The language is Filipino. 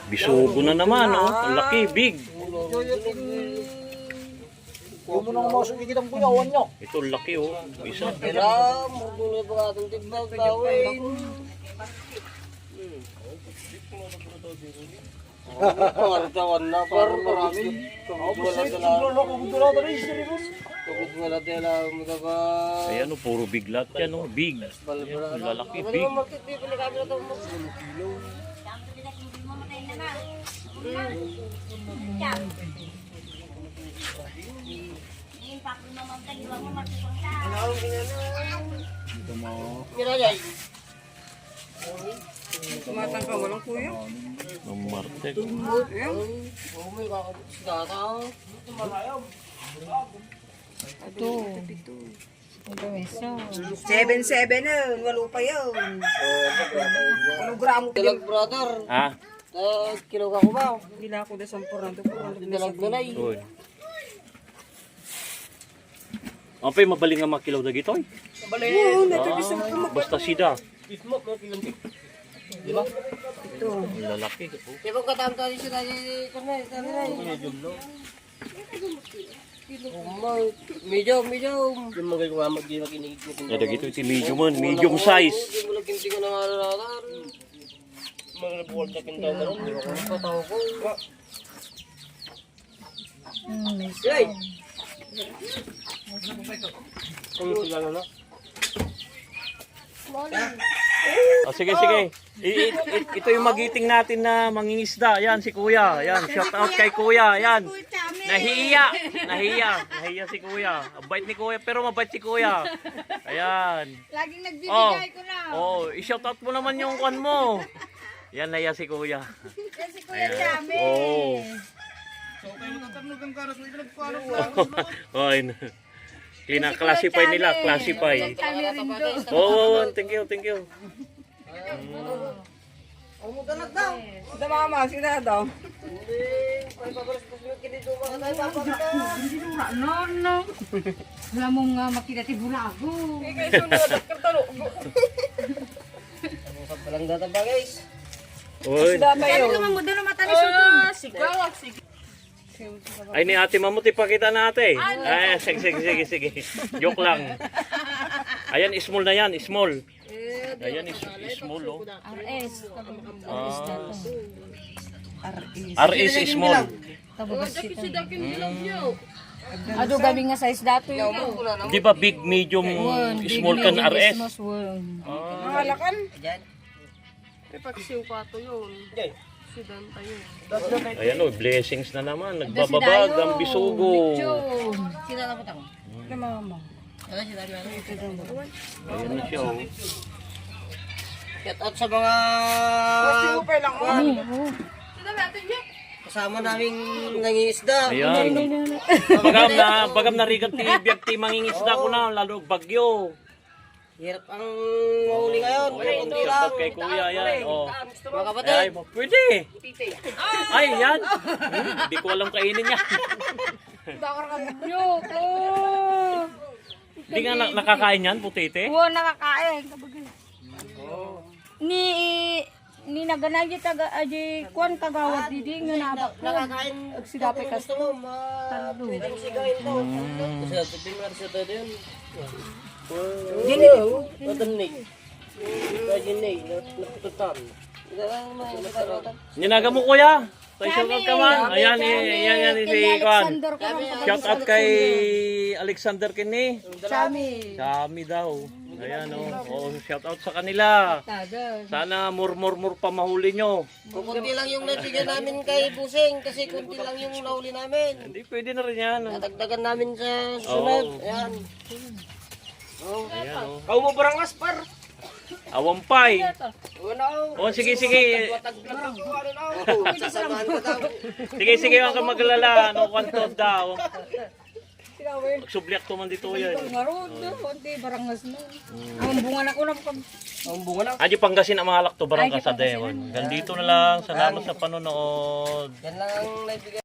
Bisugo na naman, oh. Ang laki, big. Yung mo nang masok ikitang kuyawan nyo. Ito, laki, oh. Isa. Kaya, muna pa atong tigbag gawin. Pangartawan na, parang marami. Tugod mo na tela mo na ba? Ayan, oh, puro big lot yan, oh. Big. Ayan, lalaki, big. Tumatang ka, walang kuya. Ang martek. Ito. Ito isa. 7-7 na, walo pa yun. Anong gramo Dalag brother. Ha? Kilo ka ko ba? Gila ko na 10 dalag dalay. Uy. Apay, mabaling nga makilaw na gito, eh. Basta sida. Diba? Ang lalaki. Diba katamta rin siya tayo karne? Medium. Yung mga gawa mag-ginig ko. Ada gitu, iti medium man. Medium size. Hindi mo laging tingin ng araw-araw. Mga nabuwal na kintaw na rin. Di ba kung pataw ko? Yay! Kung sila na. Oh, sige. Ito yung magiting natin na mangingisda. Yan, si Kuya. Yan, shout out kay Kuya. Yan. Nahiya si Kuya. Ang bait ni Kuya, pero mabait si Kuya. Ayan. Laging nagbibigay ko na. I-shout out mo naman yung kwan mo. Yan, nahiya si Kuya. Yan si Kuya Chame. Oo. Oy. Classify nila, classify. Kami rin doon. Oo, thank you. Ang mo dalag daw. Sa mama, sila daw. Hindi. May pabalas pa siya kinito mga tayo papagka. No. Wala mo nga makilati burago. Ikaw sunod at kartalo. Ang palang data ba guys? Oy. Kaya naman mo doon ang mata ni Sutong. Sigaw. Ay ni Ate Mamuti, pakita na ate. Ay, sige. Joke lang. Ayan, small na yan, small. Ayan, small, oh. RS. RS is small. Ado gabi nga size dato yun. Di ba big, medium, small kan RS? Mahalakan? Diyan. Ipagsiw pa ito yun. Diyan. Sidan tayo. Ayan, oh, blessings na naman. Nagbababag ang bisugo. Sila na putang. Na mama. Wala sila na. Ayan na siya, oh. Shout out sa mga Sidan natin yun. kasama naming nangingisda. Ayan. Bagam na rigat ti biyak ti mangingisda ko na, lalo bagyo. Hirap ang mahuli ngayon. Kunti lang. Shout kay Kuya, yan. Oh. Mga kapatid. Ay, pwede. Ay, yan. Hindi ko alam kainin yan. Bakar ka bunyok. Hindi nga nakakain yan, putite. Oo, nakakain. Ni naganagit aji kuan kagawad didi nga nabak ko. Nakakain. Agsidapay kas. Gusto mo, pwedeng sigain to. Kasi natin nga siya tayo yun. Ginig. Matanig. Ginig. Napututan. Ninaga mo, Kuya. Tayo shout out ka man. Ayan, yan si Kwan. Shout out kay Alexander Kini. Sami daw. Ayan, oh. Shout out sa kanila. Sana mur pa mahuli nyo. Kunti lang yung nabigyan namin kay Busing kasi kunti lang yung nahuli namin. Hindi, pwede na rin yan. Nadagdagan namin sa sunod. Ayan. Ayan, oh. Kau mo barang aspar. Awampay. Ano? Oh, sige. Sige, huwag kang maglala. Ano, kwantod daw. Magsubliak to man dito yan. Ngarod, konti barangas na. Ang bunga na ko na pag Ang bunga lang. Aji panggasin ang mga lakto barang kasadewan. Ganito na lang. Salamat sa panonood. Yan lang ang naibigay.